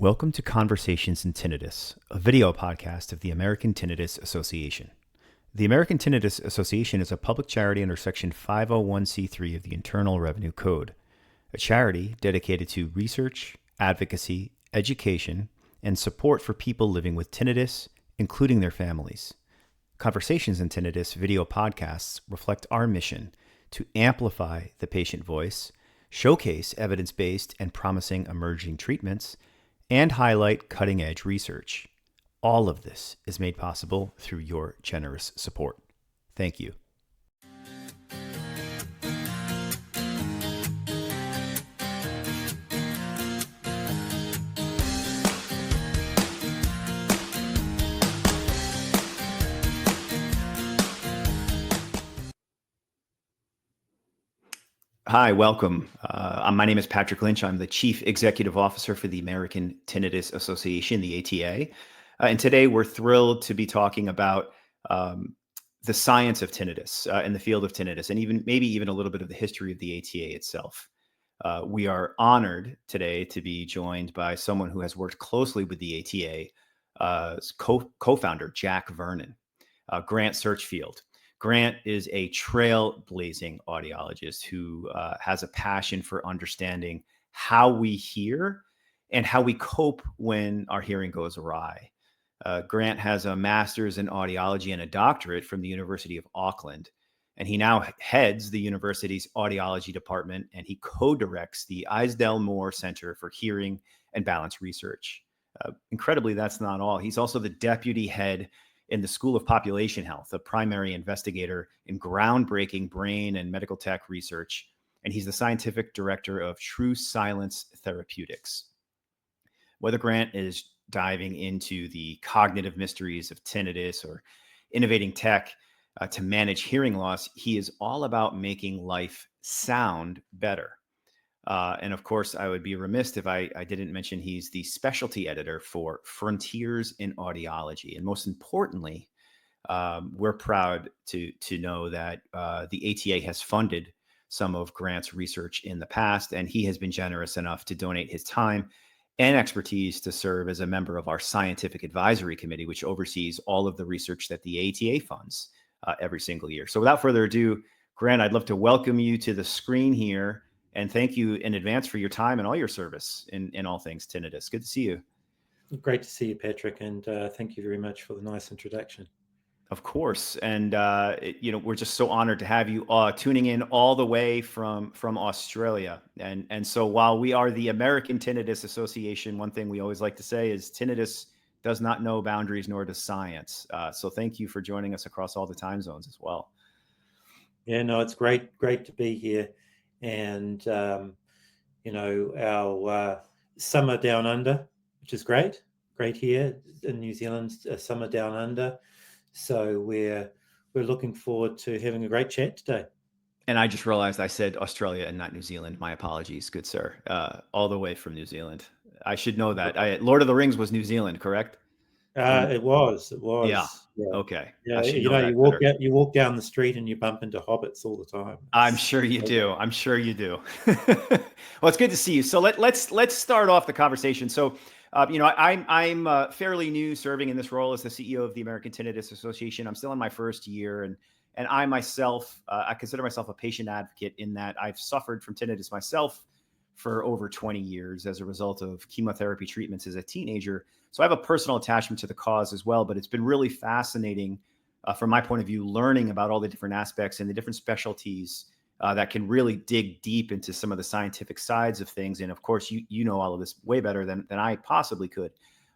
Welcome to Conversations in Tinnitus, a video podcast of the American Tinnitus Association. The American Tinnitus Association is a public charity under Section 501c3 of the Internal Revenue Code, a charity dedicated to research, advocacy, education, and support for people living with tinnitus, including their families. Conversations in Tinnitus video podcasts reflect our mission to amplify the patient voice, showcase evidence-based and promising emerging treatments, and highlight cutting-edge research. All of this is made possible through your generous support. Thank you. Hi, welcome. My name is Patrick Lynch. I'm the Chief Executive Officer for the American Tinnitus Association, the ATA. And today we're thrilled to be talking about the science of tinnitus and the field of tinnitus, and maybe even a little bit of the history of the ATA itself. We are honored today to be joined by someone who has worked closely with the ATA, co-founder Jack Vernon, Grant Searchfield. Grant is a trailblazing audiologist who has a passion for understanding how we hear and how we cope when our hearing goes awry. Grant has a master's in audiology and a doctorate from the University of Auckland, and he now heads the university's audiology department, and he co-directs the Isdell Moore Center for Hearing and Balance Research. Incredibly, that's not all. He's also the deputy head in the School of Population Health, a primary investigator in groundbreaking brain and medical tech research, and he's the scientific director of True Silence Therapeutics. Whether Grant is diving into the cognitive mysteries of tinnitus or innovating tech to manage hearing loss, he is all about making life sound better. And of course, I would be remiss if I didn't mention he's the specialty editor for Frontiers in Audiology. And most importantly, we're proud to know that the ATA has funded some of Grant's research in the past, and he has been generous enough to donate his time and expertise to serve as a member of our scientific advisory committee, which oversees all of the research that the ATA funds every single year. So without further ado, Grant, I'd love to welcome you to the screen here. And thank you in advance for your time and all your service in all things tinnitus. Good to see you. Great to see you, Patrick, and thank you very much for the nice introduction. Of course, and we're just so honored to have you tuning in all the way from Australia. And so while we are the American Tinnitus Association, one thing we always like to say is tinnitus does not know boundaries, nor does science. So thank you for joining us across all the time zones as well. Yeah, no, it's great to be here. And, our summer down under, which is great here in New Zealand, summer down under. So we're looking forward to having a great chat today. And I just realized I said Australia and not New Zealand. My apologies, good sir. All the way from New Zealand. I should know that. Lord of the Rings was New Zealand, correct? It was. Yeah. Okay. Yeah, you walk down the street and you bump into hobbits all the time. I'm sure you do. Well, it's good to see you. So let's start off the conversation. So, I'm fairly new serving in this role as the CEO of the American Tinnitus Association. I'm still in my first year, and I myself, I consider myself a patient advocate in that I've suffered from tinnitus myself for over 20 years as a result of chemotherapy treatments as a teenager. So I have a personal attachment to the cause as well, but it's been really fascinating from my point of view, learning about all the different aspects and the different specialties that can really dig deep into some of the scientific sides of things. And of course, you know all of this way better than I possibly could.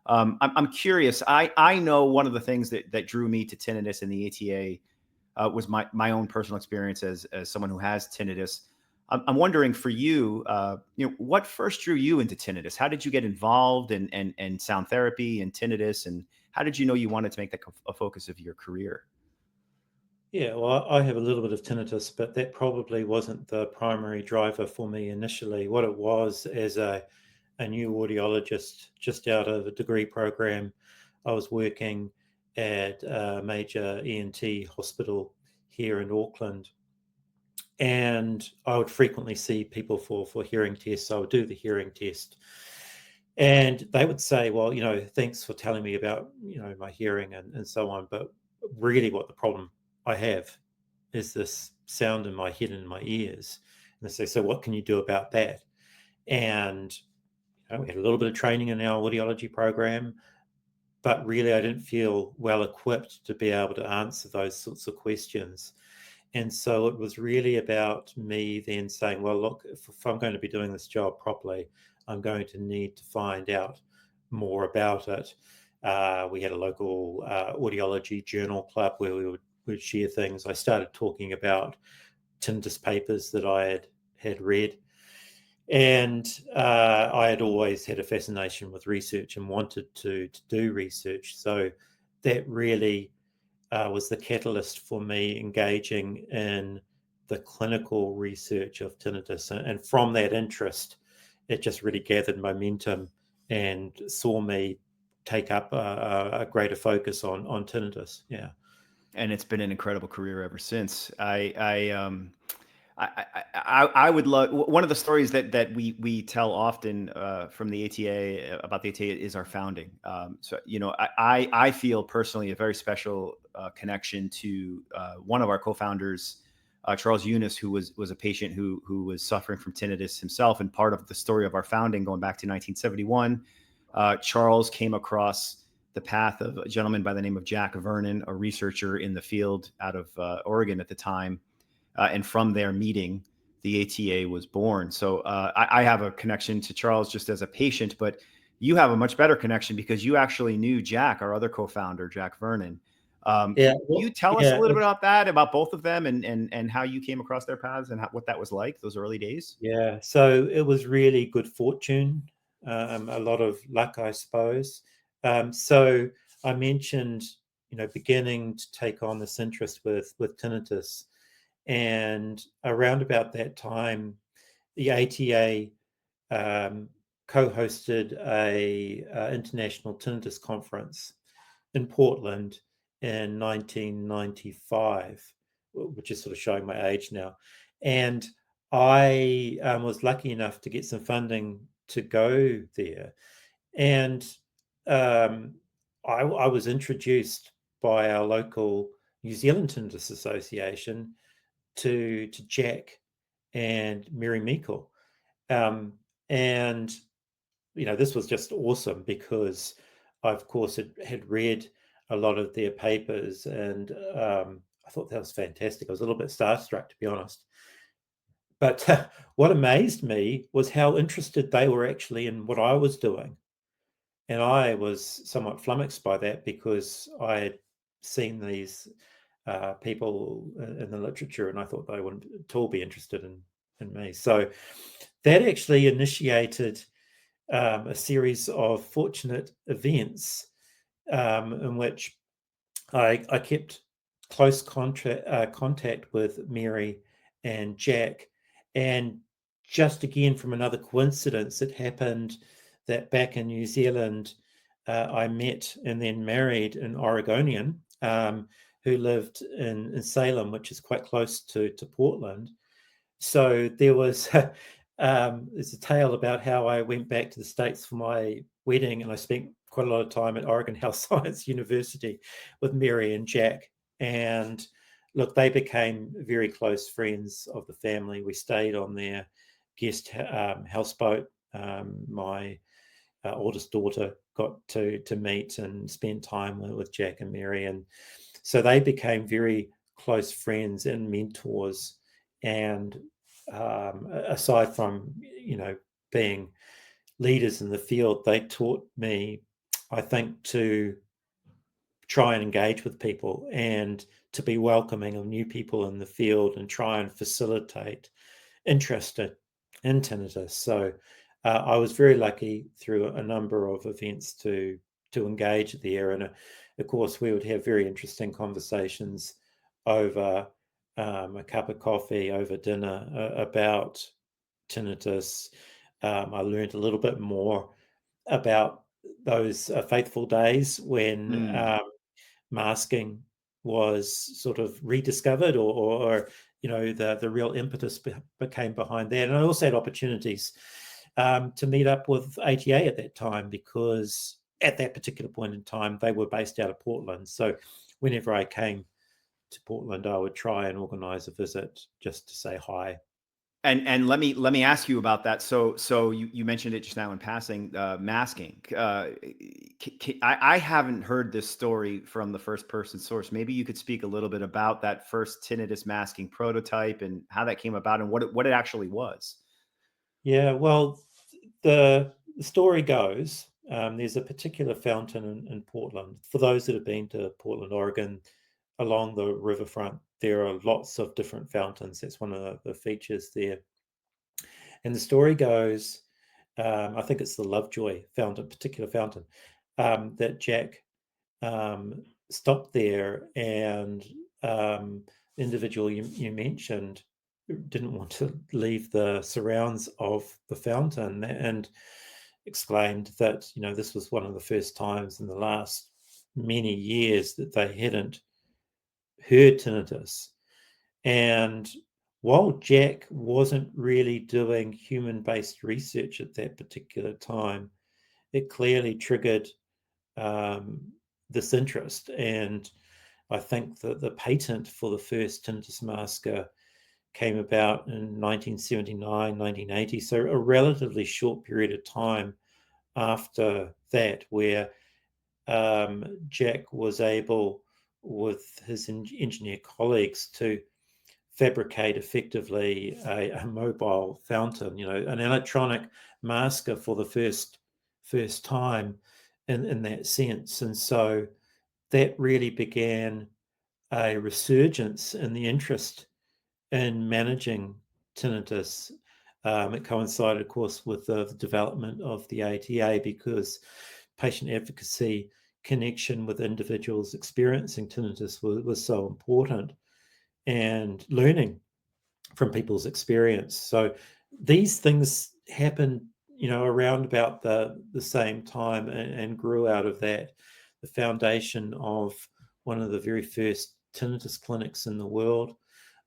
I'm curious. I know one of the things that drew me to tinnitus and the ATA was my own personal experience as someone who has tinnitus. I'm wondering for you, what first drew you into tinnitus? How did you get involved in sound therapy and tinnitus, and how did you know you wanted to make that a focus of your career? Yeah, well, I have a little bit of tinnitus, but that probably wasn't the primary driver for me initially. What it was, as a new audiologist just out of a degree program, I was working at a major ENT hospital here in Auckland. And I would frequently see people for hearing tests. I would do the hearing test. And they would say, well, thanks for telling me about, my hearing and so on. But really what the problem I have is this sound in my head and in my ears. And they say, so what can you do about that? And we had a little bit of training in our audiology program, but really I didn't feel well equipped to be able to answer those sorts of questions. And so it was really about me then saying, well, look, if I'm going to be doing this job properly, I'm going to need to find out more about it. We had a local audiology journal club where we'd share things. I started talking about tinnitus papers that I had read. And I had always had a fascination with research and wanted to do research. So that really was the catalyst for me engaging in the clinical research of tinnitus. And from that interest, it just really gathered momentum and saw me take up a greater focus on tinnitus. Yeah. And it's been an incredible career ever since. I would love, one of the stories that we tell often from the ATA about the ATA is our founding. So I feel personally a very special connection to one of our co-founders, Charles Eunice, who was a patient who was suffering from tinnitus himself, and part of the story of our founding going back to 1971. Charles came across the path of a gentleman by the name of Jack Vernon, a researcher in the field out of Oregon at the time. And from their meeting, the ATA was born. So I have a connection to Charles just as a patient, but you have a much better connection because you actually knew Jack, our other co-founder, Jack Vernon. Yeah. Can you Well, tell us a yeah. little bit about that, about both of them, and how you came across their paths and what that was like, those early days? Yeah. So it was really good fortune, a lot of luck, I suppose. So I mentioned, beginning to take on this interest with tinnitus. And around about that time, the ATA co-hosted a international tinnitus conference in Portland in 1995, which is sort of showing my age now. And I was lucky enough to get some funding to go there. And um, I was introduced by our local New Zealand Tinnitus Association to Jack and Mary Meikle. Um, and this was just awesome because I, of course, had read a lot of their papers, and I thought that was fantastic. I was a little bit starstruck, to be honest. But what amazed me was how interested they were actually in what I was doing. And I was somewhat flummoxed by that because I had seen these people in the literature, and I thought they wouldn't at all be interested in me. So that actually initiated a series of fortunate events in which I kept close contact with Mary and Jack. And just again, from another coincidence, it happened that back in New Zealand, I met and then married an Oregonian who lived in Salem, which is quite close to Portland. So there was there's a tale about how I went back to the States for my wedding, and I spent quite a lot of time at Oregon Health Science University with Mary and Jack. And look, they became very close friends of the family. We stayed on their guest houseboat. My oldest daughter got to meet and spend time with Jack and Mary, and so they became very close friends and mentors. And aside from being leaders in the field, they taught me, I think, to try and engage with people and to be welcoming of new people in the field and try and facilitate interest in tinnitus. So I was very lucky through a number of events to engage there, and of course we would have very interesting conversations over a cup of coffee, over dinner about tinnitus. I learned a little bit more about those fateful days when Hmm. masking was sort of rediscovered, or the real impetus became behind that. And I also had opportunities to meet up with ATA at that time, because at that particular point in time, they were based out of Portland. So whenever I came to Portland, I would try and organize a visit just to say hi. And let me ask you about that. So you mentioned it just now in passing, masking. I haven't heard this story from the first person source. Maybe you could speak a little bit about that first tinnitus masking prototype and how that came about and what it actually was. Yeah, well, the story goes, there's a particular fountain in Portland. For those that have been to Portland, Oregon, along the riverfront, there are lots of different fountains. That's one of the features there. And the story goes, I think it's the Lovejoy fountain, particular fountain, that Jack stopped there, and the individual you mentioned didn't want to leave the surrounds of the fountain, and exclaimed that, this was one of the first times in the last many years that they hadn't heard tinnitus. And while Jack wasn't really doing human-based research at that particular time, it clearly triggered um, this interest. And I think that the patent for the first tinnitus masker came about in 1979, 1980, so a relatively short period of time after that, where Jack was able, with his engineer colleagues, to fabricate effectively a mobile fountain, an electronic masker for the first time in that sense. And so that really began a resurgence in the interest in managing tinnitus. It coincided, of course, with the development of the ATA, because patient advocacy connection with individuals experiencing tinnitus was so important, and learning from people's experience. So these things happened, around about the same time, and grew out of that. The foundation of one of the very first tinnitus clinics in the world.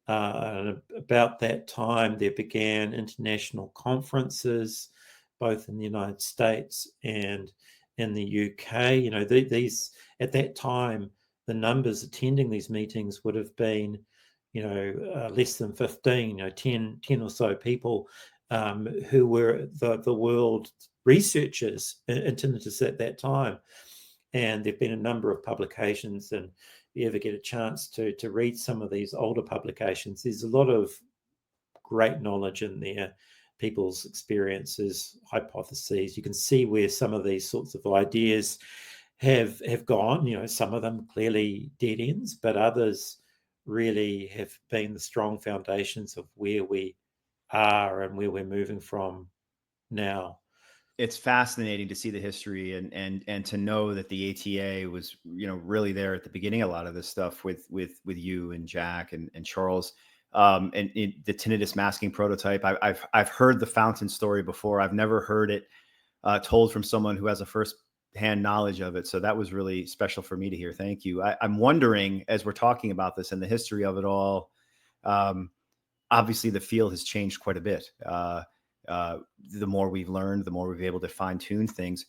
And about that time, there began international conferences, both in the United States and in the UK. These, at that time, the numbers attending these meetings would have been, less than 15, 10 or so people, who were the world researchers in tinnitus at that time. And there've been a number of publications, and if you ever get a chance to read some of these older publications, there's a lot of great knowledge in there, people's experiences, hypotheses. You can see where some of these sorts of ideas have gone. Some of them clearly dead ends, but others really have been the strong foundations of where we are and where we're moving from now. It's fascinating to see the history and to know that the ATA was really there at the beginning. A lot of this stuff with you and Jack and Charles, and the tinnitus masking prototype. I've heard the fountain story before. I've never heard it told from someone who has a first hand knowledge of it. So that was really special for me to hear. Thank you. I'm wondering, as we're talking about this and the history of it all, um, obviously the field has changed quite a bit. The more we've learned, the more we've been able to fine tune things.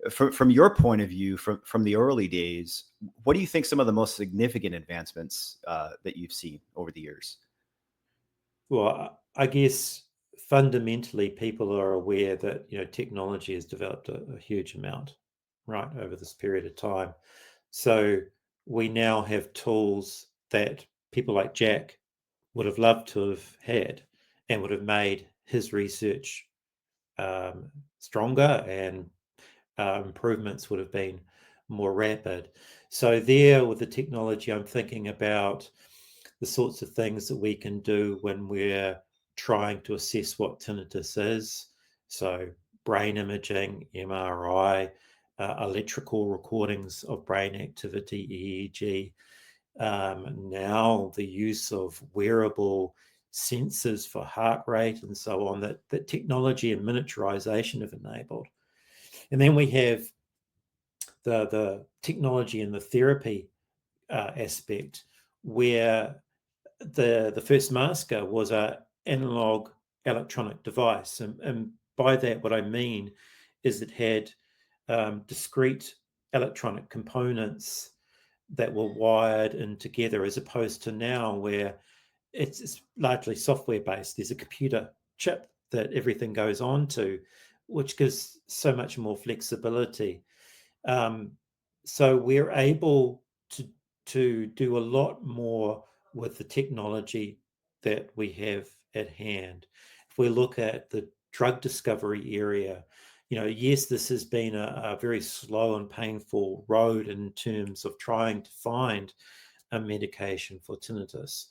From your point of view, from the early days, what do you think some of the most significant advancements that you've seen over the years? Well, I guess fundamentally people are aware that technology has developed a huge amount, right, over this period of time. So we now have tools that people like Jack would have loved to have had, and would have made his research stronger, and improvements would have been more rapid. So there, with the technology, I'm thinking about the sorts of things that we can do when we're trying to assess what tinnitus is. So brain imaging, MRI, electrical recordings of brain activity, EEG. Now the use of wearable sensors for heart rate and so on, that technology and miniaturization have enabled. And then we have the technology and the therapy aspect, where the first masker was a analog electronic device, and by that, what I mean is it had discrete electronic components that were wired in together, as opposed to now where it's largely software based. There's a computer chip that everything goes on to, which gives so much more flexibility. Um, so we're able to do a lot more with the technology that we have at hand. If we look at the drug discovery area, yes, this has been a very slow and painful road in terms of trying to find a medication for tinnitus.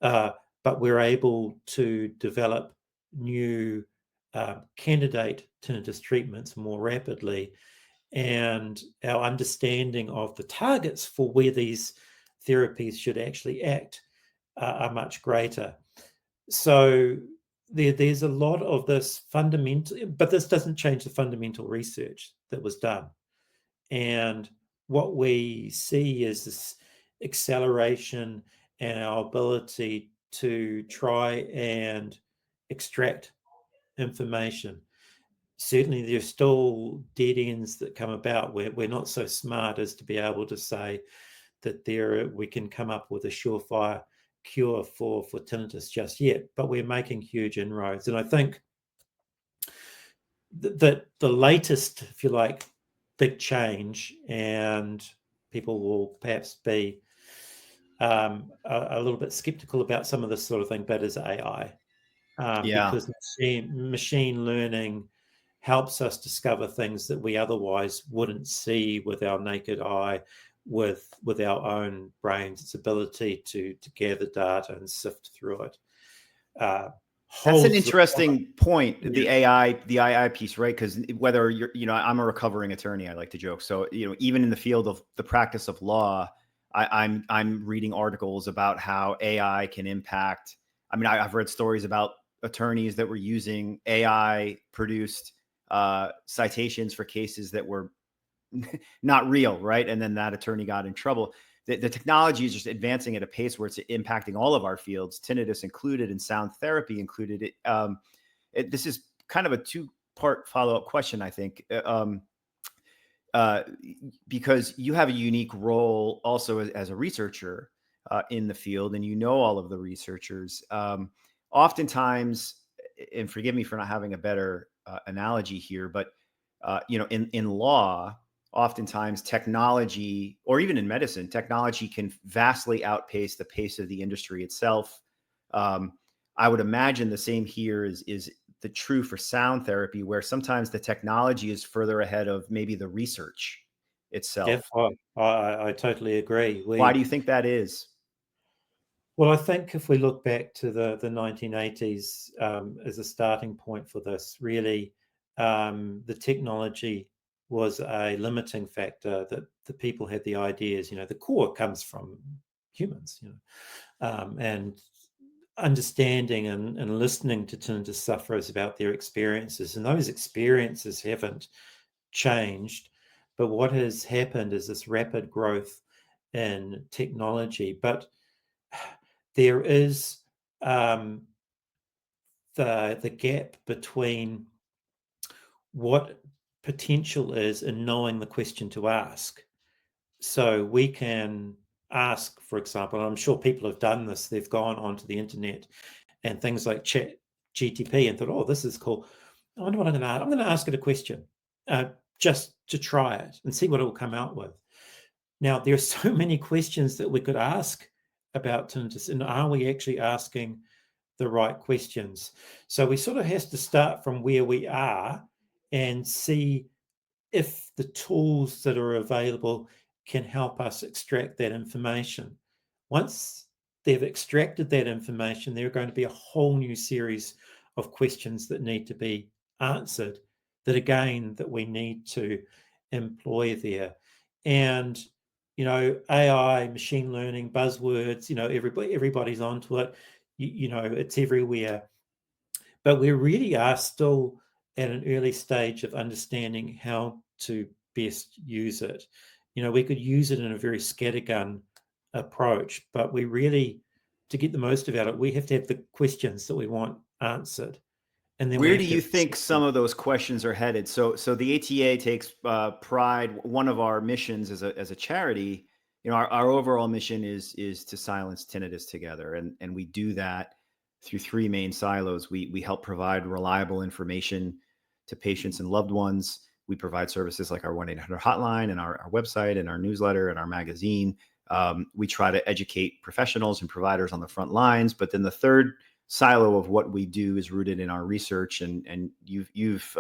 But we're able to develop new candidate tinnitus treatments more rapidly, and our understanding of the targets for where these therapies should actually act are much greater. So there's a lot of this fundamental, but this doesn't change the fundamental research that was done. And what we see is this acceleration and our ability to try and extract information. Certainly, there's still dead ends that come about where we're not so smart as to be able to say that we can come up with a surefire cure for tinnitus just yet, but we're making huge inroads. And I think that the latest, if you like, big change, and people will perhaps be a little bit skeptical about some of this sort of thing, but is AI. Yeah. Because machine learning helps us discover things that we otherwise wouldn't see with our naked eye, with our own brains, its ability to gather data and sift through it. That's an Holds the interesting point, yeah, the AI piece, right? Because whether I'm a recovering attorney, I like to joke. So, even in the field of the practice of law, I'm reading articles about how AI can impact. I mean, I've read stories about attorneys that were using AI produced citations for cases that were not real, right? And then that attorney got in trouble. The technology is just advancing at a pace where it's impacting all of our fields, tinnitus included, and sound therapy included. This is kind of a two-part follow-up question, I think, uh, because you have a unique role also as a researcher in the field, and all of the researchers. Oftentimes, and forgive me for not having a better analogy here, but in law, oftentimes technology, or even in medicine, technology can vastly outpace the pace of the industry itself. I would imagine the same here is the true for sound therapy, where sometimes the technology is further ahead of maybe the research yeah, itself. I totally agree. Why do you think that is? Well, I think if we look back to the 1980s as a starting point for this, really, the technology was a limiting factor, that the people had the ideas. The core comes from humans, and understanding and listening to tinnitus sufferers about their experiences. And those experiences haven't changed. But what has happened is this rapid growth in technology. But there is um, the gap between what potential is in knowing the question to ask. So we can ask, for example, and I'm sure people have done this, they've gone onto the internet and things like Chat GTP and thought, oh, this is cool. I wonder what I'm going to ask. I'm going to ask it a question just to try it and see what it will come out with. Now, there are so many questions that we could ask about tinnitus, and are we actually asking the right questions? So we sort of has to start from where we are and see if the tools that are available can help us extract that information. Once they've extracted that information, there are going to be a whole new series of questions that need to be answered, that we need to employ there. And AI, machine learning, buzzwords, everybody's onto it. It's everywhere. But we really are still at an early stage of understanding how to best use it. We could use it in a very scattergun approach, but we really, to get the most out of it, we have to have the questions that we want answered. And then we Where have do to you have think some consistent. of those questions are headed? So the ATA takes pride. One of our missions as a charity, our overall mission is to silence tinnitus together, and we do that through three main silos. We help provide reliable information to patients and loved ones. We provide services like our 1-800 hotline and our website and our newsletter and our magazine. We try to educate professionals and providers on the front lines. But then the third silo of what we do is rooted in our research, and you've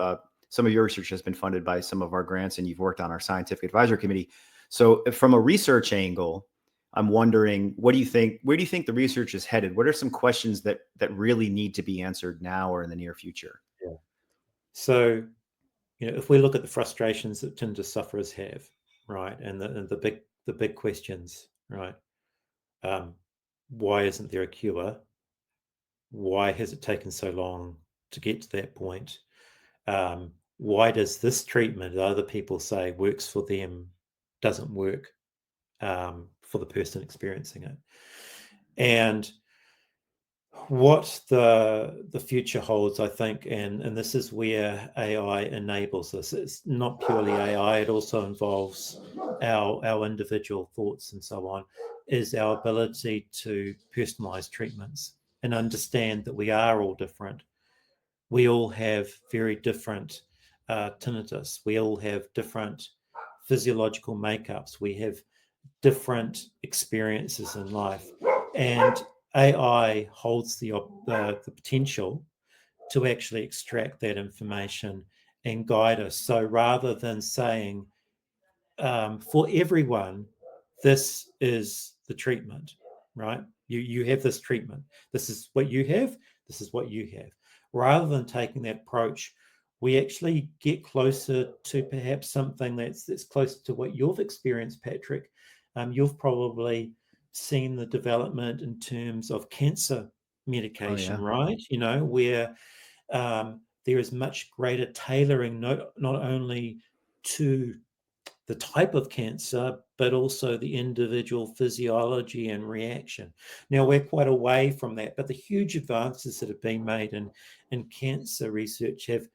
some of your research has been funded by some of our grants, and you've worked on our scientific advisory committee. So from a research angle, I'm wondering, what do you think? Where do you think the research is headed? What are some questions that really need to be answered now or in the near future? Yeah. So, if we look at the frustrations that tinnitus sufferers have, right, and the big questions, right? Um, why isn't there a cure? Why has it taken so long to get to that point? Why does this treatment that other people say works for them doesn't work for the person experiencing it? And what the future holds, I think, and this is where AI enables this. It's not purely AI; it also involves our individual thoughts and so on. Is our ability to personalize treatments and understand that we are all different. We all have very different tinnitus. We all have different physiological makeups. We have different experiences in life, and AI holds the potential to actually extract that information and guide us. So rather than saying for everyone, this is the treatment, right? You have this treatment. This is what you have. This is what you have. Rather than taking that approach, we actually get closer to perhaps something that's close to what you've experienced, Patrick. You've probably seen the development in terms of cancer Oh medication, yeah. right? Where there is much greater tailoring, not only to the type of cancer, but also the individual physiology and reaction. Now, we're quite away from that, but the huge advances that have been made in cancer research have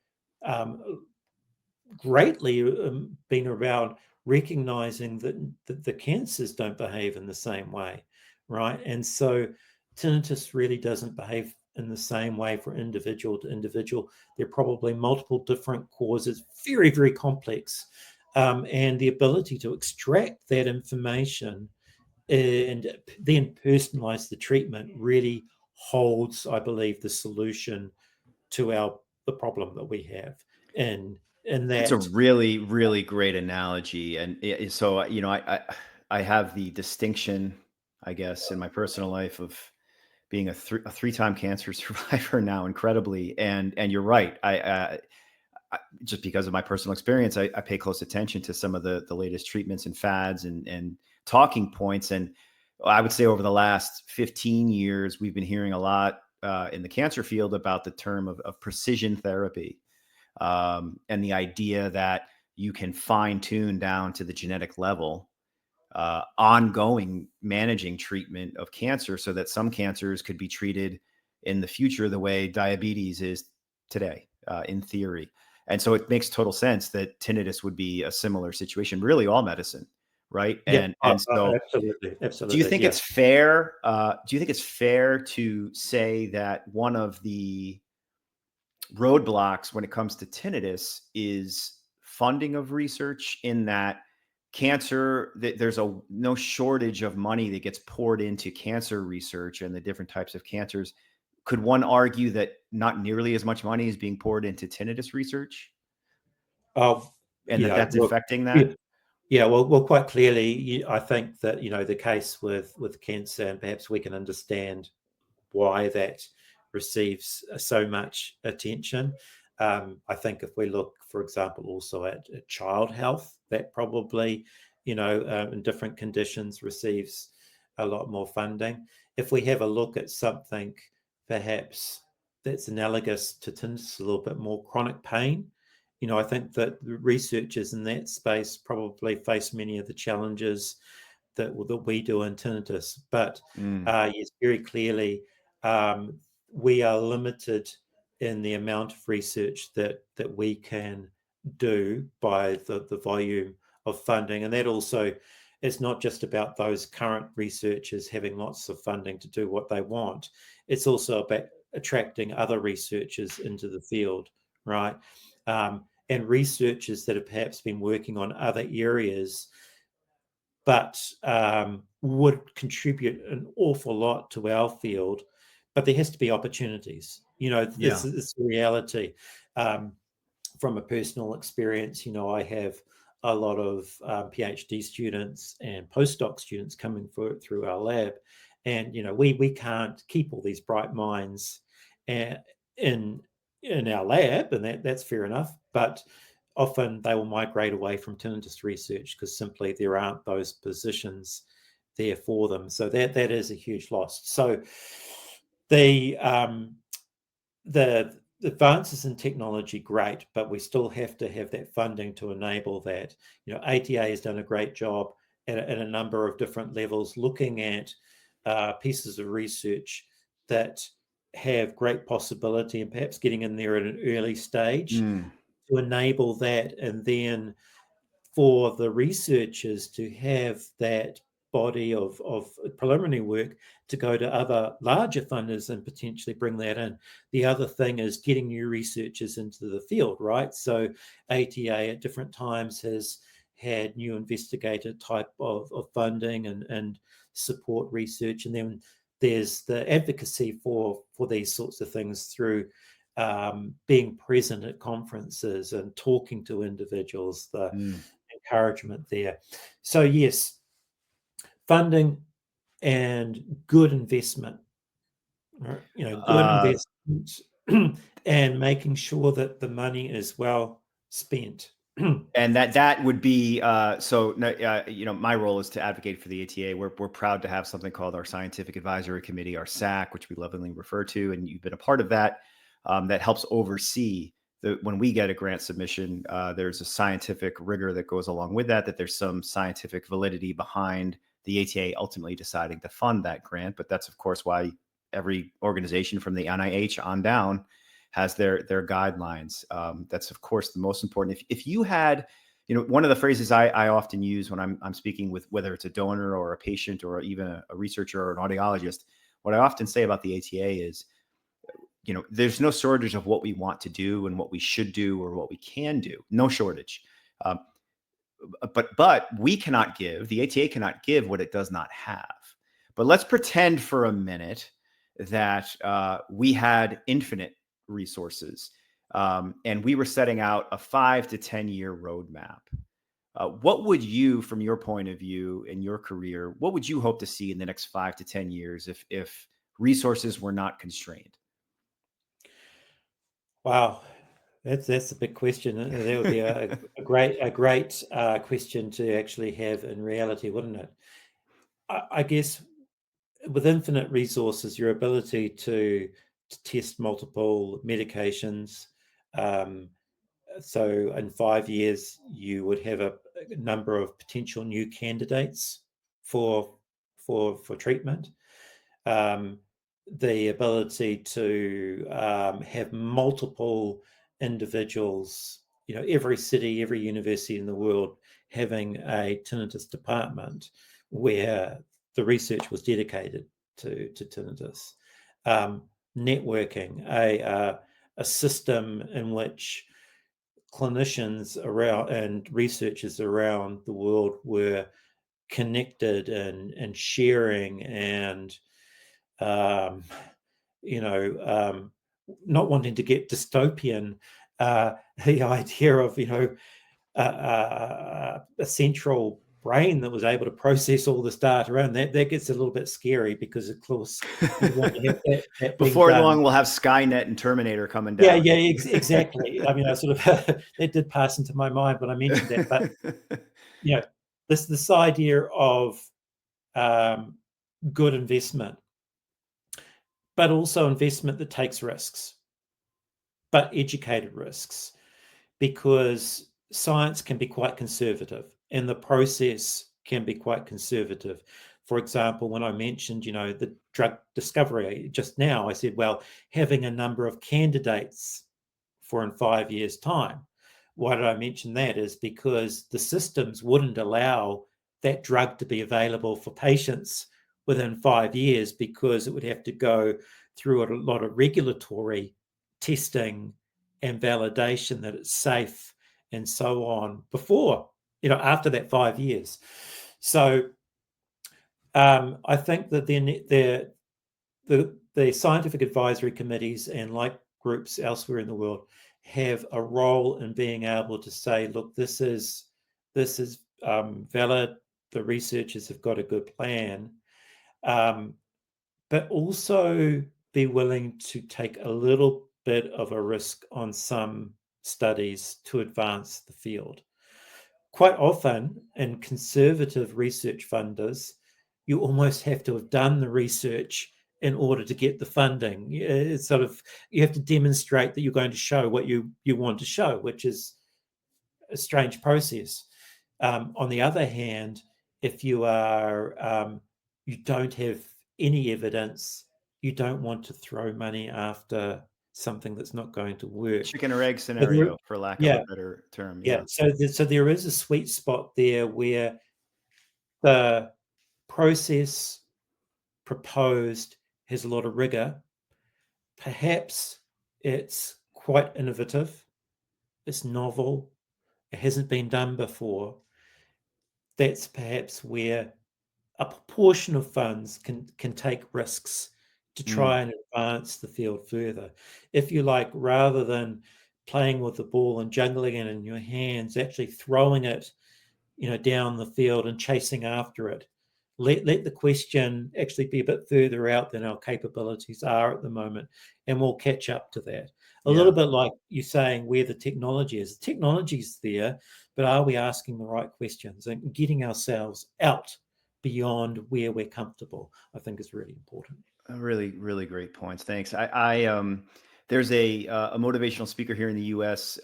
greatly been around recognizing that the cancers don't behave in the same way, right? And so tinnitus really doesn't behave in the same way for individual to individual. There are probably multiple different causes, very, very complex. And the ability to extract that information and then personalize the treatment really holds, I believe, the solution to the problem that we have. And It's a that really, really great analogy, and so I have the distinction, I guess, in my personal life of being a three-time cancer survivor now, incredibly, and you're right. Just because of my personal experience, I pay close attention to some of the latest treatments and fads and talking points, and I would say over the last 15 years, we've been hearing a lot in the cancer field about the term of precision therapy, and the idea that you can fine tune down to the genetic level, ongoing managing treatment of cancer, so that some cancers could be treated in the future the way diabetes is today, in theory. And so it makes total sense that tinnitus would be a similar situation, really all medicine, right? Yeah, And so absolutely, do you absolutely, think yeah. it's fair? Do you think it's fair to say that one of the roadblocks when it comes to tinnitus is funding of research, in that there's no shortage of money that gets poured into cancer research and the different types of cancers? Could one argue that not nearly as much money is being poured into tinnitus research, Oh, and that's well, affecting yeah, that? yeah, well, quite clearly, I think that the case with cancer, and perhaps we can understand why that receives so much attention. I think if we look, for example, also at child health, that probably, in different conditions receives a lot more funding. If we have a look at something perhaps that's analogous to tinnitus, a little bit more chronic pain, I think that the researchers in that space probably face many of the challenges that we do in tinnitus. But Mm, yes, very clearly, um, we are limited in the amount of research that we can do by the volume of funding. And that also, it's not just about those current researchers having lots of funding to do what they want. It's also about attracting other researchers into the field, right? And researchers that have perhaps been working on other areas, but would contribute an awful lot to our field. But there has to be opportunities. This Yeah. is the reality. From a personal experience, I have a lot of PhD students and postdoc students coming through our lab, and we can't keep all these bright minds in our lab, and that's fair enough. But often they will migrate away from tinnitus research because simply there aren't those positions there for them. So that is a huge loss. So the advances in technology, great, but we still have to have that funding to enable that. ATA has done a great job at a number of different levels, looking at pieces of research that have great possibility and perhaps getting in there at an early stage Mm. to enable that, and then for the researchers to have that body of preliminary work to go to other larger funders and potentially bring that in. The other thing is getting new researchers into the field, right? So ATA at different times has had new investigator type of funding and support research. And then there's the advocacy for these sorts of things through being present at conferences and talking to individuals, the Mm. encouragement there. So yes, funding and good investment, good Uh, investment and making sure that the money is well spent. and that would be my role is to advocate for the ATA. We're proud to have something called our Scientific Advisory Committee, our SAC, which we lovingly refer to, and you've been a part of that. That helps oversee when we get a grant submission. There's a scientific rigor that goes along with that. That there's some scientific validity behind the ATA ultimately deciding to fund that grant. But that's of course why every organization from the NIH on down has their guidelines. That's of course the most important. If you had, one of the phrases I often use when I'm speaking with, whether it's a donor or a patient or even a researcher or an audiologist, what I often say about the ATA is, there's no shortage of what we want to do and what we should do or what we can do. No shortage. Um, but we cannot give, the ATA cannot give what it does not have. But let's pretend for a minute that we had infinite resources, and we were setting out a 5 to 10 year roadmap. What would you, from your point of view in your career, what would you hope to see in the next 5 to 10 years if resources were not constrained? Wow, that's a big question. That would be a great question to actually have in reality, wouldn't it? I guess with infinite resources, your ability to test multiple medications. So in 5 years, you would have a number of potential new candidates for treatment. The ability to have multiple individuals, every city, every university in the world having a tinnitus department where the research was dedicated to tinnitus. Networking, a system in which clinicians around and researchers around the world were connected and sharing and um, not wanting to get dystopian, the idea of a central brain that was able to process all this data around that gets a little bit scary, because of course you want to have that being Before done. long, we'll have Skynet and Terminator coming Yeah, down. exactly. I mean, I sort of that did pass into my mind when I mentioned that, but you know, this idea of um, good investment, but also investment that takes risks, but educated risks, because science can be quite conservative and the process can be quite conservative. For example, when I mentioned, the drug discovery just now, I said, well, having a number of candidates for in 5 years' time. Why did I mention that? Is because the systems wouldn't allow that drug to be available for patients within 5 years, because it would have to go through a lot of regulatory testing and validation that it's safe and so on before, after that 5 years. So I think that the scientific advisory committees and like groups elsewhere in the world have a role in being able to say, look, this is valid. The researchers have got a good plan, but also be willing to take a little bit of a risk on some studies to advance the field. Quite often in conservative research funders, you almost have to have done the research in order to get the funding. It's sort of, you have to demonstrate that you're going to show what you want to show, which is a strange process. On the other hand, if you don't have any evidence, you don't want to throw money after something that's not going to work. Chicken or egg scenario, for lack of a Yeah, better term. yeah. Yeah. So there is a sweet spot there where the process proposed has a lot of rigor. Perhaps it's quite innovative, it's novel, it hasn't been done before. That's perhaps where a proportion of funds can take risks to Mm. try and advance the field further. If you like, rather than playing with the ball and juggling it in your hands, actually throwing it down the field and chasing after it. Let the question actually be a bit further out than our capabilities are at the moment, and we'll catch up to that. A Yeah. little bit like you saying where the technology is. The technology's there, but are we asking the right questions and getting ourselves out beyond where we're comfortable? I think is really important. Really, really great points. Thanks. There's a motivational speaker here in the U.S.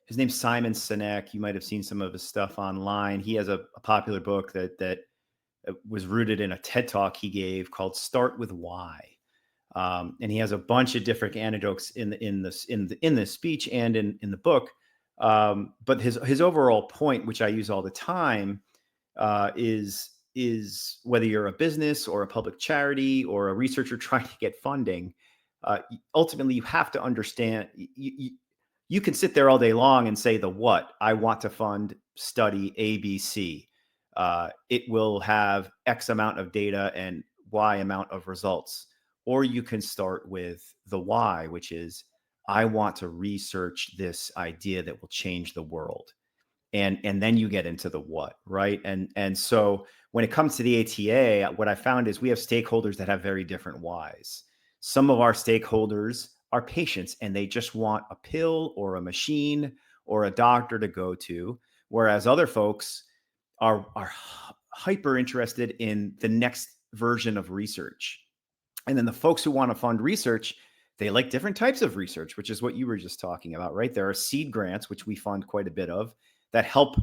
His name's Simon Sinek. You might have seen some of his stuff online. He has a popular book that was rooted in a TED talk he gave called "Start with Why," and he has a bunch of different anecdotes in this speech and in the book. But his overall point, which I use all the time, is whether you're a business or a public charity or a researcher trying to get funding, ultimately you have to understand. You can sit there all day long and say the what. I want to fund study ABC. It will have X amount of data and Y amount of results. Or you can start with the why, which is I want to research this idea that will change the world. And then you get into the what, right? And so when it comes to the ATA, what I found is we have stakeholders that have very different whys. Some of our stakeholders are patients and they just want a pill or a machine or a doctor to go to, whereas other folks are hyper interested in the next version of research. And then the folks who want to fund research, they like different types of research, which is what you were just talking about, right? There are seed grants, which we fund quite a bit of, that help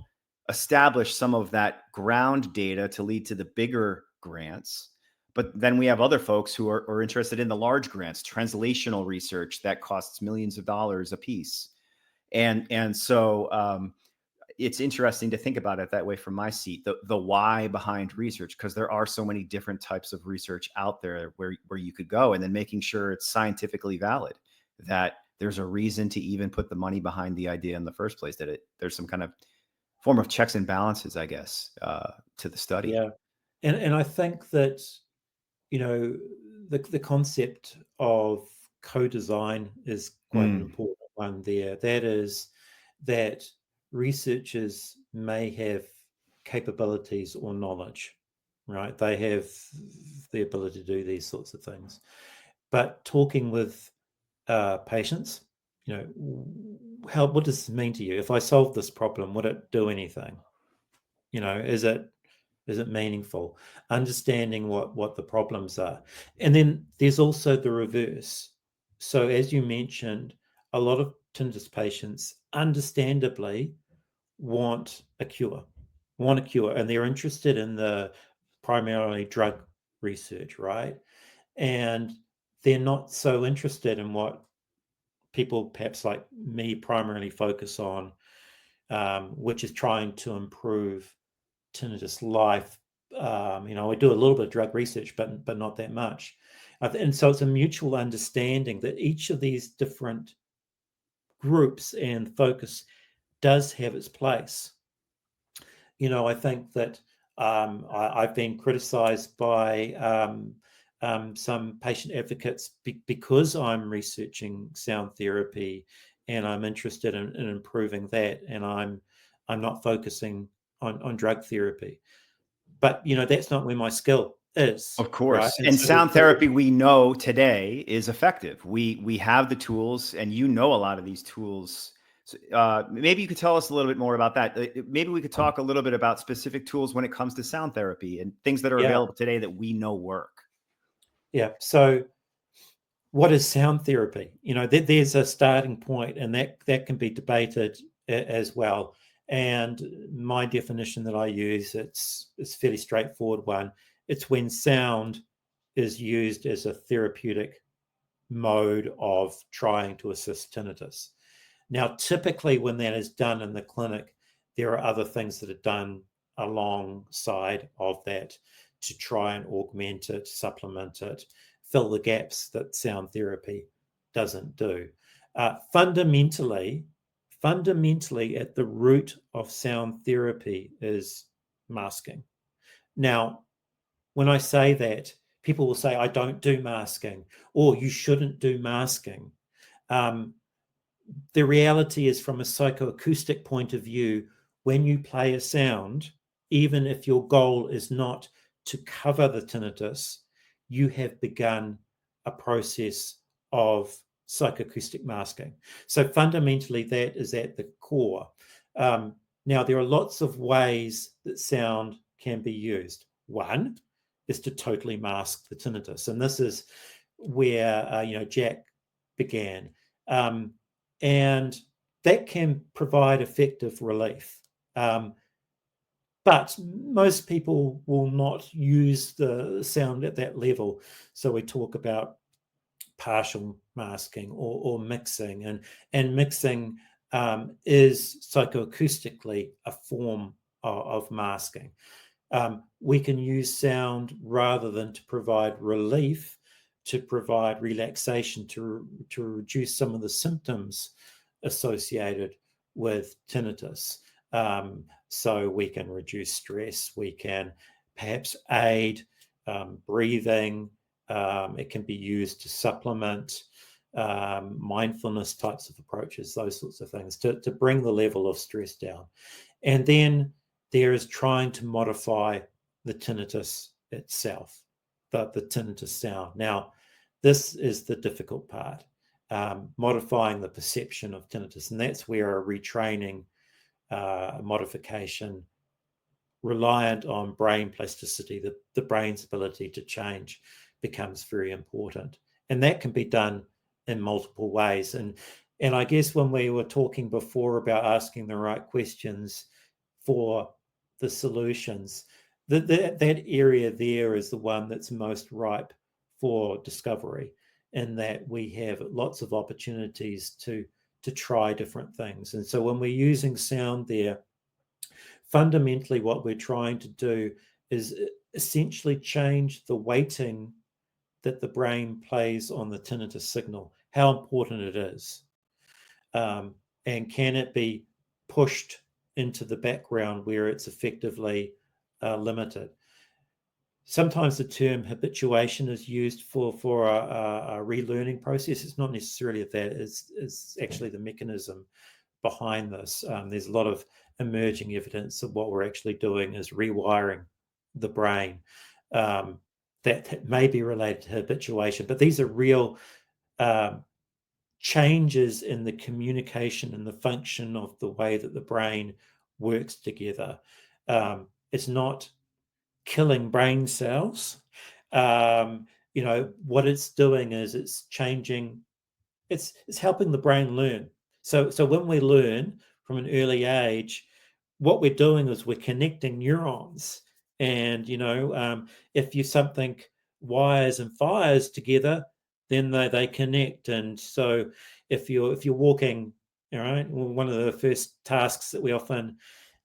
establish some of that ground data to lead to the bigger grants. But then we have other folks who are interested in the large grants, translational research that costs millions of dollars a piece. And so it's interesting to think about it that way from my seat, the why behind research, because there are so many different types of research out there where you could go, and then making sure it's scientifically valid, that there's a reason to even put the money behind the idea in the first place, that there's some kind of form of checks and balances, I guess, to the study. Yeah, and I think that you know the concept of co-design is quite an Mm, important one there. That is that researchers may have capabilities or knowledge, right? They have the ability to do these sorts of things, but talking with patients, what does this mean to you? If I solve this problem, would it do anything? Is it meaningful? Understanding what the problems are. And then there's also the reverse. So as you mentioned, a lot of tinnitus patients understandably want a cure, and they're interested in the primarily drug research, right? And they're not so interested in what people perhaps like me primarily focus on, which is trying to improve tinnitus life. We do a little bit of drug research, but not that much. And so it's a mutual understanding that each of these different groups and focus does have its place. I think that I've been criticized by some patient advocates because I'm researching sound therapy and I'm interested in improving that, and I'm not focusing on drug therapy. But that's not where my skill is, Of right? course. And And so, sound therapy, we know today, is effective. We have the tools, and a lot of these tools. So, maybe you could tell us a little bit more about that. Maybe we could talk a little bit about specific tools when it comes to sound therapy and things that are yeah, available today that we know work. yeah. So what is sound therapy? There's a starting point, and that can be debated as well. And my definition that I use, it's a fairly straightforward one. It's when sound is used as a therapeutic mode of trying to assist tinnitus. Now, typically when that is done in the clinic, there are other things that are done alongside of that to try and augment it, supplement it, fill the gaps that sound therapy doesn't do. Fundamentally, at the root of sound therapy is masking. Now, when I say that, people will say, I don't do masking, or you shouldn't do masking. Um, the reality is, from a psychoacoustic point of view, when you play a sound, even if your goal is not to cover the tinnitus, you have begun a process of psychoacoustic masking. So fundamentally, that is at the core. Now, there are lots of ways that sound can be used. One is to totally mask the tinnitus, and this is where Jack began. And that can provide effective relief. But most people will not use the sound at that level. So we talk about partial masking or mixing, and mixing is psychoacoustically a form of masking. We can use sound rather than to provide relief, to provide relaxation, to reduce some of the symptoms associated with tinnitus. So we can reduce stress, we can perhaps aid breathing. It can be used to supplement mindfulness types of approaches, those sorts of things, to bring the level of stress down. And then there is trying to modify the tinnitus itself, the tinnitus sound. Now, this is the difficult part, modifying the perception of tinnitus. And that's where a retraining modification reliant on brain plasticity, the brain's ability to change, becomes very important. And that can be done in multiple ways. And I guess when we were talking before about asking the right questions for the solutions, that area there is the one that's most ripe for discovery, in that we have lots of opportunities to try different things. And so when we're using sound there, fundamentally what we're trying to do is essentially change the weighting that the brain plays on the tinnitus signal, how important it is. And can it be pushed into the background where it's effectively limited? Sometimes the term habituation is used for a relearning process. It's not necessarily that, it's actually the mechanism behind this. There's a lot of emerging evidence that what we're actually doing is rewiring the brain. That may be related to habituation, but these are real changes in the communication and the function of the way that the brain works together. It's not killing brain cells. What it's doing is it's changing, it's helping the brain learn. So when we learn from an early age, what we're doing is we're connecting neurons, And if you something wires and fires together, then they connect. And so if you're walking, all right, well, one of the first tasks that we often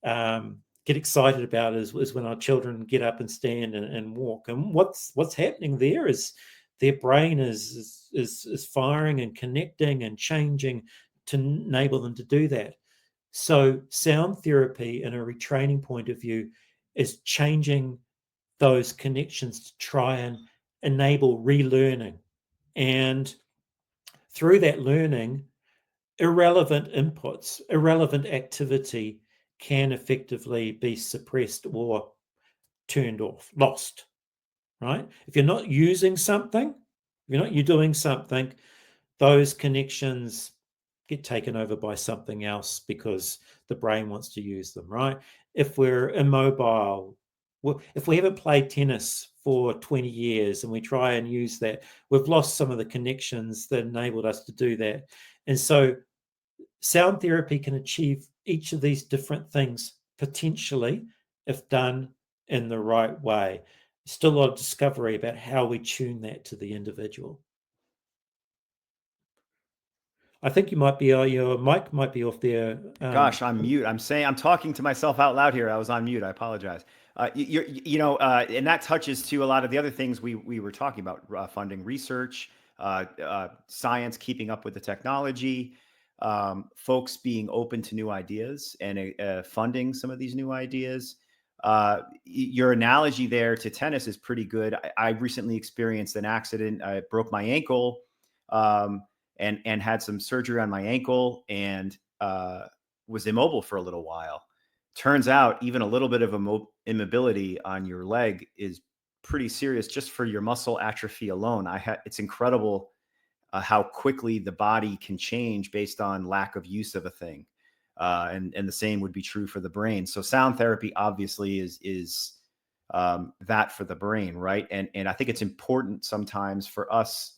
get excited about is when our children get up and stand and walk. And what's happening there is their brain is firing and connecting and changing to enable them to do that. So sound therapy, in a retraining point of view, is changing those connections to try and enable relearning. And through that learning, irrelevant inputs, irrelevant activity can effectively be suppressed or turned off, lost, right? If you're not using something, you're doing something, those connections get taken over by something else because the brain wants to use them, right? If we're immobile, if we haven't played tennis for 20 years and we try and use that, we've lost some of the connections that enabled us to do that. And so sound therapy can achieve each of these different things potentially if done in the right way. Still a lot of discovery about how we tune that to the individual. I think your mic might be off there. Gosh, I'm mute. I'm talking to myself out loud here. I was on mute. I apologize. And that touches to a lot of the other things we were talking about: funding research, science, keeping up with the technology, folks being open to new ideas and funding some of these new ideas. Your analogy there to tennis is pretty good. I recently experienced an accident. I broke my ankle, and had some surgery on my ankle, and was immobile for a little while. Turns out even a little bit of immobility on your leg is pretty serious just for your muscle atrophy alone. It's incredible how quickly the body can change based on lack of use of a thing. And the same would be true for the brain. So sound therapy obviously is that for the brain, right? And I think it's important sometimes for us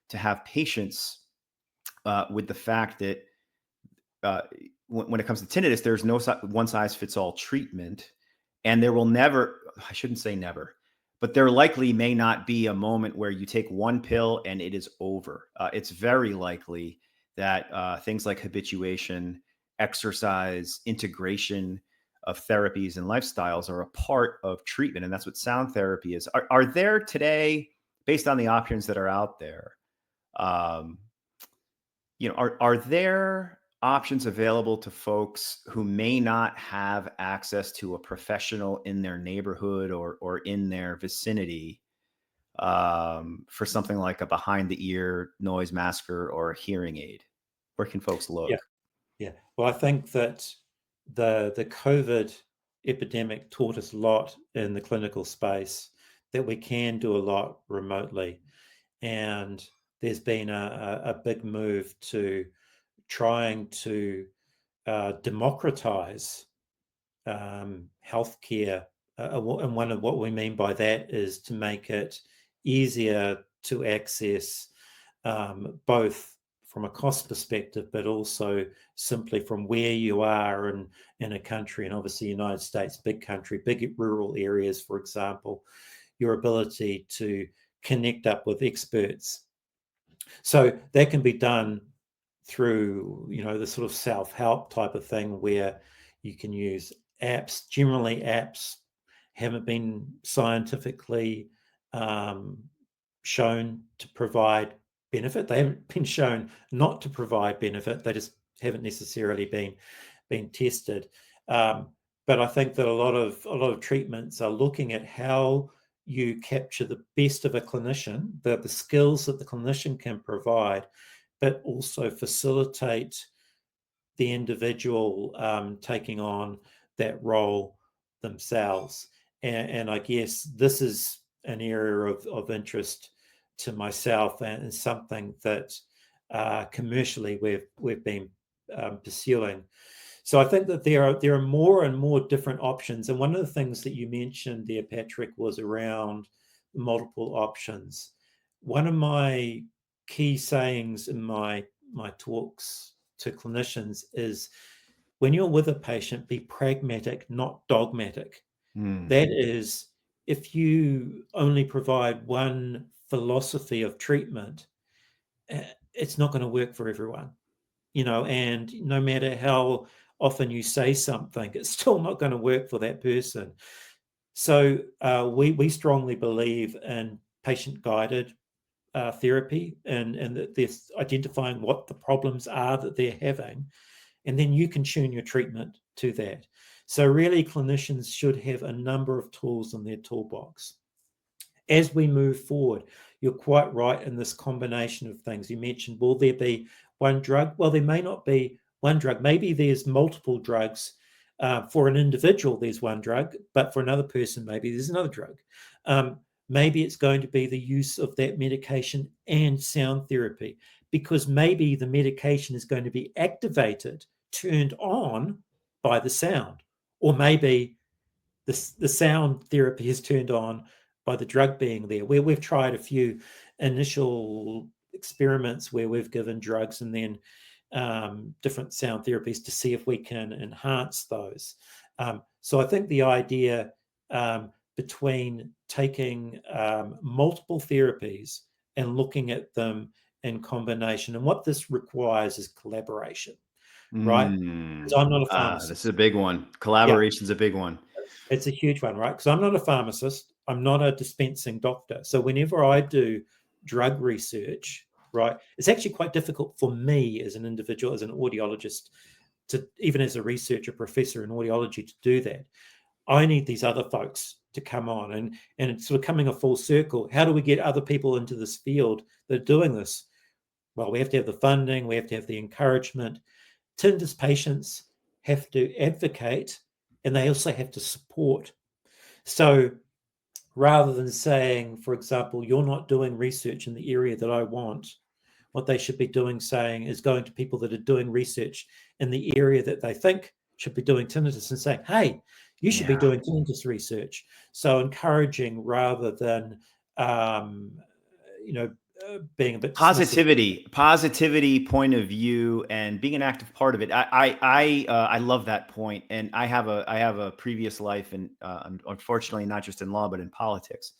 to have patience with the fact that when it comes to tinnitus, there's no one size fits all treatment. And there will never, I shouldn't say never, but there likely may not be a moment where you take one pill and it is over. It's very likely that things like habituation, exercise, integration of therapies and lifestyles are a part of treatment. And that's what sound therapy is. Are there today, based on the options that are out there, um, are there options available to folks who may not have access to a professional in their neighborhood or in their vicinity, for something like a behind the ear noise masker or a hearing aid? Where can folks Yeah, look? yeah. Well, I think that the COVID epidemic taught us a lot in the clinical space, that we can do a lot remotely. And there's been a big move to trying to democratize healthcare. And one of what we mean by that is to make it easier to access, both from a cost perspective, but also simply from where you are in a country. And obviously, United States, big country, big rural areas, for example, your ability to connect up with experts. So that can be done through, the sort of self-help type of thing, where you can use apps. Generally, apps haven't been scientifically shown to provide benefit. They haven't been shown not to provide benefit. They just haven't necessarily been tested. But I think that a lot of treatments are looking at how you capture the best of a clinician, the skills that the clinician can provide, but also facilitate the individual taking on that role themselves. And I guess this is an area of interest to myself, and something that commercially we've been pursuing. So I think that there are more and more different options. And one of the things that you mentioned there, Patrick, was around multiple options. One of my key sayings in my talks to clinicians is, when you're with a patient, be pragmatic, not dogmatic. Mm. That is, if you only provide one philosophy of treatment, it's not going to work for everyone, and no matter how often you say something, it's still not going to work for that person. So we strongly believe in patient-guided therapy, and that they're identifying what the problems are that they're having, and then you can tune your treatment to that. So really, clinicians should have a number of tools in their toolbox. As we move forward, you're quite right in this combination of things. You mentioned, will there be one drug? Well, there may not be one drug. Maybe there's multiple drugs. For an individual, there's one drug, but for another person, maybe there's another drug. Maybe it's going to be the use of that medication and sound therapy, because maybe the medication is going to be activated, turned on by the sound, or maybe the sound therapy is turned on by the drug being there. Where we've tried a few initial experiments where we've given drugs and then different sound therapies to see if we can enhance those. So I think the idea between taking multiple therapies and looking at them in combination, and what this requires is collaboration, right? Mm. Because I'm not a This is a pharmacist. big one. Yeah, Collaboration's a big one. it's a huge one, right? Because I'm not a pharmacist, I'm not a dispensing doctor. So whenever I do drug research, right, it's actually quite difficult for me as an individual, as an audiologist, to even as a researcher, professor in audiology, to do that. I need these other folks to come on, and it's sort of coming a full circle. How do we get other people into this field that are doing this? Well, we have to have the funding, we have to have the encouragement. Tinnitus patients have to advocate, and they also have to support. So rather than saying, for example, you're not doing research in the area that I want, what they should be doing, saying, is going to people that are doing research in the area that they think should be doing tinnitus and saying, hey, you should be Yeah. doing tinnitus research. So encouraging rather than, um, being a bit dismissive. Positivity point of view, and being an active part of it. I love that point, and I have a previous life, and unfortunately not just in law but in politics.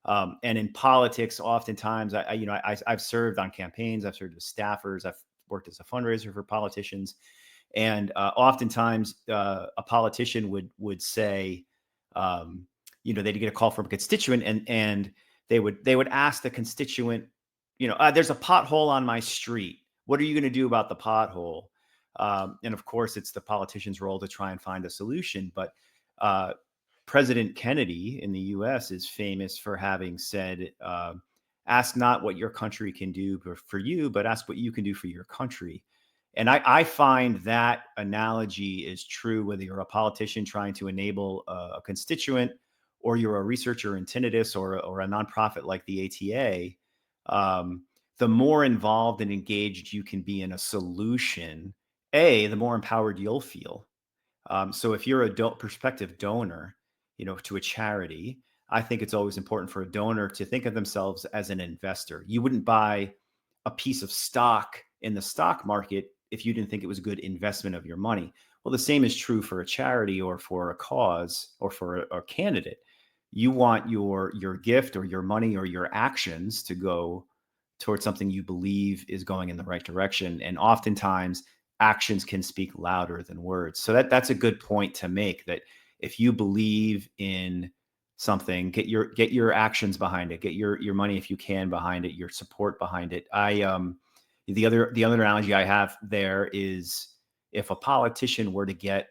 And in politics, oftentimes I've served on campaigns, I've served as staffers, I've worked as a fundraiser for politicians, and oftentimes a politician would say, they'd get a call from a constituent, and they would ask the constituent, there's a pothole on my street. What are you going to do about the pothole? And of course, it's the politician's role to try and find a solution. But President Kennedy in the U.S. is famous for having said, "Ask not what your country can do for you, but ask what you can do for your country." And I find that analogy is true whether you're a politician trying to enable a constituent, or you're a researcher in tinnitus, or a nonprofit like the ATA. The more involved and engaged you can be in a solution, the more empowered you'll feel. So if you're a prospective donor, to a charity, I think it's always important for a donor to think of themselves as an investor. You wouldn't buy a piece of stock in the stock market if you didn't think it was a good investment of your money. Well, the same is true for a charity, or for a cause, or for a candidate. You want your gift, or your money, or your actions to go towards something you believe is going in the right direction. And oftentimes actions can speak louder than words. So that's a good point to make, that if you believe in something, get your actions behind it, get your money, if you can, behind it, your support behind it. The other analogy I have there is, if a politician were to get,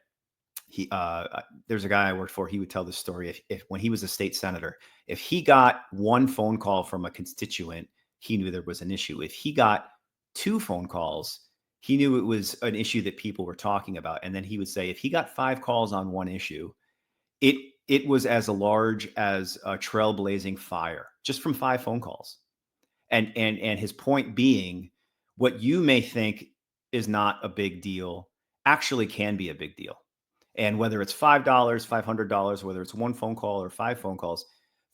there's a guy I worked for, he would tell this story. If when he was a state senator, if he got one phone call from a constituent, he knew there was an issue. If he got two phone calls, he knew it was an issue that people were talking about. And then he would say, if he got 5 calls on one issue, it was as large as a trailblazing fire, just from 5 phone calls. And his point being, what you may think is not a big deal actually can be a big deal. And whether it's $5, $500, whether it's one phone call or 5 phone calls,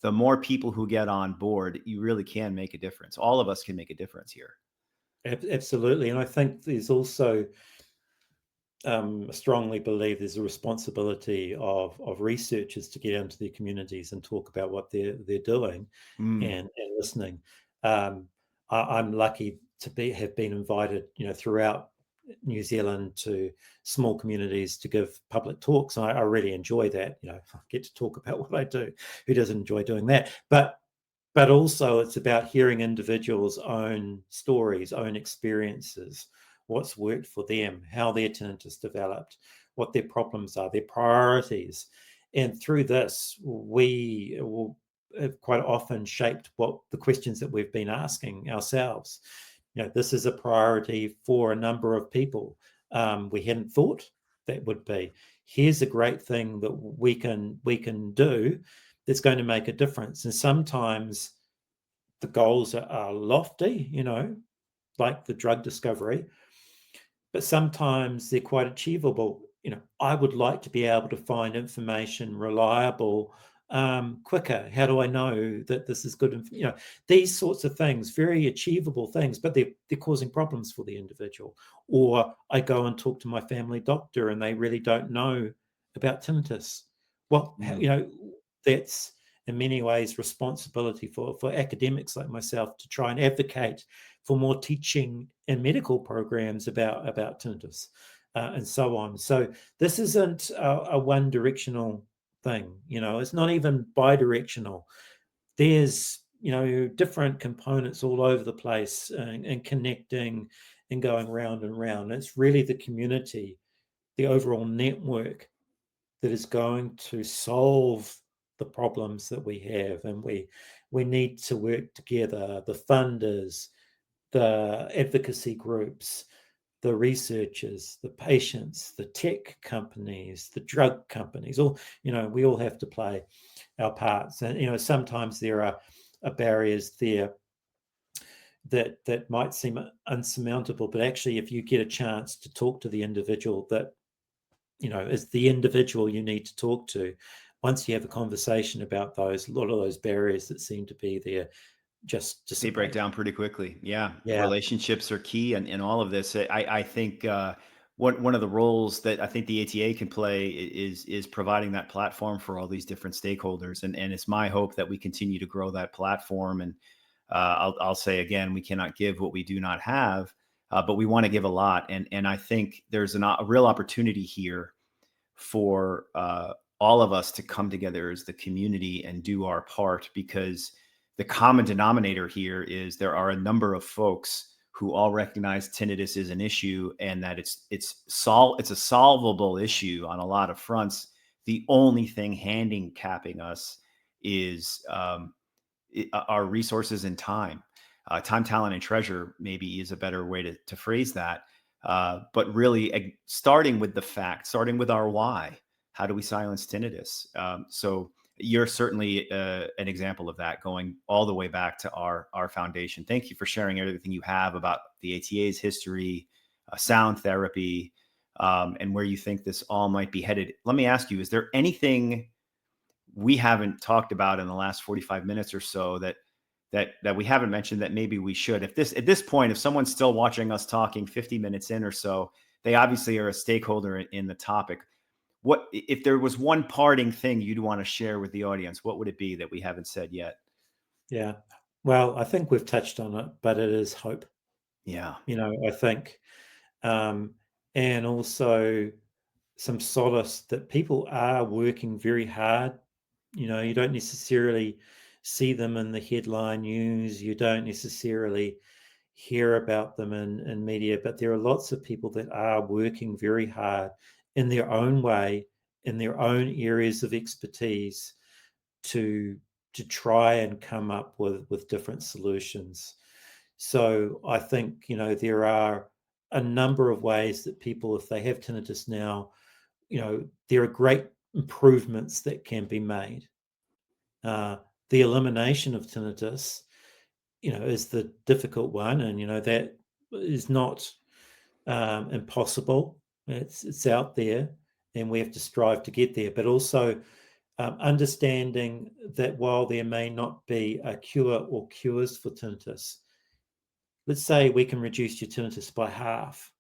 the more people who get on board, you really can make a difference. All of us can make a difference here. Absolutely. And I think there's also strongly believe there's a responsibility of researchers to get into their communities and talk about what they're doing Mm, and listening. I'm lucky to have been invited, throughout New Zealand to small communities to give public talks. I really enjoy that. I get to talk about what I do. Who doesn't enjoy doing that? But also it's about hearing individuals' own stories, own experiences, what's worked for them, how their tinnitus developed, what their problems are, their priorities. And through this, we will have quite often shaped what the questions that we've been asking ourselves. This is a priority for a number of people. We hadn't thought that would be. Here's a great thing that we can do that's going to make a difference. And sometimes the goals are lofty, like the drug discovery, but sometimes they're quite achievable. I would like to be able to find information reliable, quicker. How do I know that this is good? These sorts of things, very achievable things, but they're causing problems for the individual. Or I go and talk to my family doctor and they really don't know about tinnitus. Well, mm, that's in many ways responsibility for academics like myself to try and advocate for more teaching and medical programs about tinnitus, and so on. So this isn't a one directional thing. It's not even bi-directional. There's different components all over the place, and connecting and going round and round. It's really the community, the overall network, that is going to solve the problems that we have, and we need to work together. The funders, the advocacy groups, the researchers, the patients, the tech companies, the drug companies, all, we all have to play our parts. And, sometimes there are barriers there that might seem unsurmountable, but actually, if you get a chance to talk to the individual that, is the individual you need to talk to, once you have a conversation about those, a lot of those barriers that seem to be there just they break dissipate. down pretty quickly. Yeah, Yeah. relationships are key in all of this. I think one of the roles that I think the ATA can play is providing that platform for all these different stakeholders, and it's my hope that we continue to grow that platform. And I'll say again, we cannot give what we do not have, but we want to give a lot. And I think there's a real opportunity here for all of us to come together as the community and do our part, because the common denominator here is there are a number of folks who all recognize tinnitus is an issue, and that it's a solvable issue on a lot of fronts. The only thing handicapping us is our resources and time. Time, talent, and treasure maybe is a better way to phrase that. But really, starting with the fact, starting with our why. How do we silence tinnitus? So you're certainly an example of that, going all the way back to our foundation. Thank you for sharing everything you have about the ATA's history, sound therapy, and where you think this all might be headed. Let me ask you: is there anything we haven't talked about in the last 45 minutes or so that we haven't mentioned that maybe we should? At this point, if someone's still watching us talking 50 minutes in or so, they obviously are a stakeholder in the topic. What if there was one parting thing you'd want to share with the audience? What would it be that we haven't said yet? Yeah. Well, I think we've touched on it, but it is hope. Yeah. I think, um, and also some solace that people are working very hard. You don't necessarily see them in the headline news. You don't necessarily hear about them in media, but there are lots of people that are working very hard in their own way, in their own areas of expertise, to try and come up with different solutions. So I think there are a number of ways that people, if they have tinnitus now, there are great improvements that can be made. The elimination of tinnitus, is the difficult one, and that is not impossible. It's out there, and we have to strive to get there. But also understanding that while there may not be a cure or cures for tinnitus, let's say we can reduce your tinnitus by half.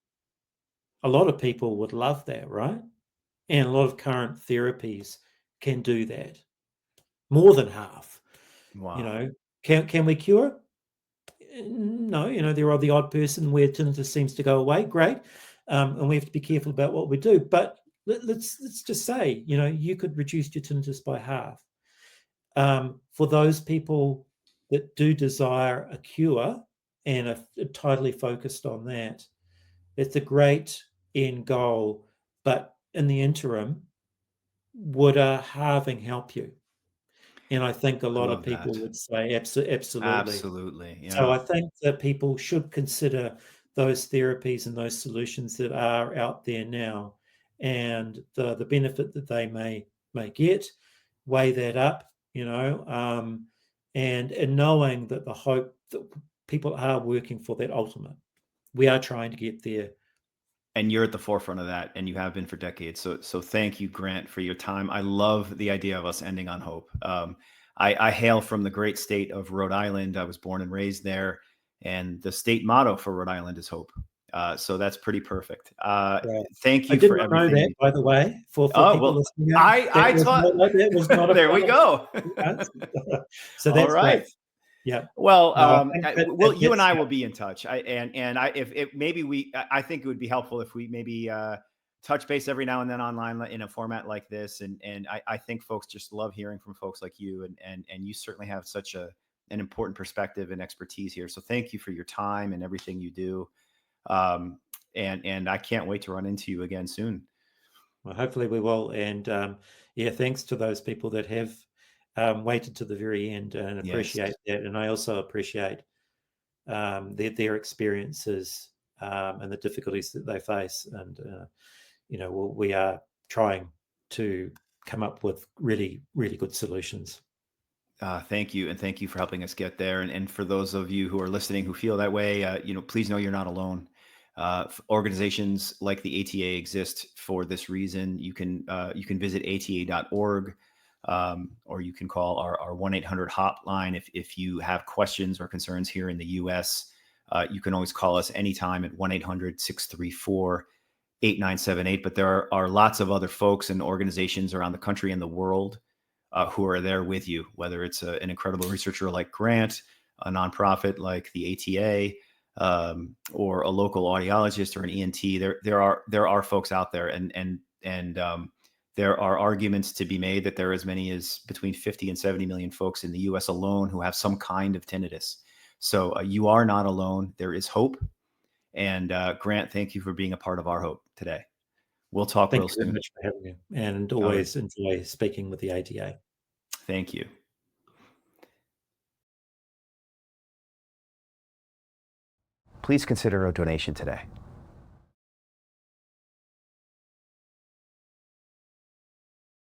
a lot of people would love that, right? And a lot of current therapies can do that. More than half, you Wow. know. Can we cure? No, there are the odd person where tinnitus seems to go away. Great, and we have to be careful about what we do. But let's just say, you could reduce your tinnitus by half. For those people that do desire a cure and are totally focused on that, it's a great end goal. But in the interim, would a halving help you? And I think a I lot of love people that. would say absolutely. Absolutely. So Yeah. I think that people should consider those therapies and those solutions that are out there now, and the benefit that they may get, weigh that up, and knowing that the hope that people are working for that ultimate. We are trying to get there. And you're at the forefront of that, and you have been for decades. So thank you, Grant, for your time. I love the idea of us ending on hope. I hail from the great state of Rhode Island. I was born and raised there, and the state motto for Rhode Island is hope. So that's pretty perfect. Right. Thank I you did for not know everything that, you. by the way, for Oh people well, listening out. I taught. That was not a There we part of go. the answer. So All that's great. right. Yeah. Well, No, I think well, you and that's I yeah. will be in touch. If maybe I think it would be helpful if we maybe touch base every now and then online in a format like this. And I think folks just love hearing from folks like you, and you certainly have such an important perspective and expertise here. So thank you for your time and everything you do. Um, and I can't wait to run into you again soon. Well, hopefully we will. And yeah, thanks to those people that have waited to the very end, and Yes. appreciate that. And I also appreciate their experiences, and the difficulties that they face. And we are trying to come up with really, really good solutions. Thank you, and thank you for helping us get there. And for those of you who are listening who feel that way, please know you're not alone. Organizations like the ATA exist for this reason. You can visit ata.org, or you can call our 1-800 hotline if you have questions or concerns here in the U.S. You can always call us anytime at 1-800-634-8978. But there are lots of other folks and organizations around the country and the world who are there with you, whether it's an incredible researcher like Grant, a nonprofit like the ATA, or a local audiologist or an ENT. There are folks out there, and there are arguments to be made that there are as many as between 50 and 70 million folks in the U.S. alone who have some kind of tinnitus. So you are not alone. There is hope. And Grant, thank you for being a part of our hope today. We'll talk Thank real you very soon. much for having me, and All right. always enjoy speaking with the ATA. Thank you. Please consider a donation today.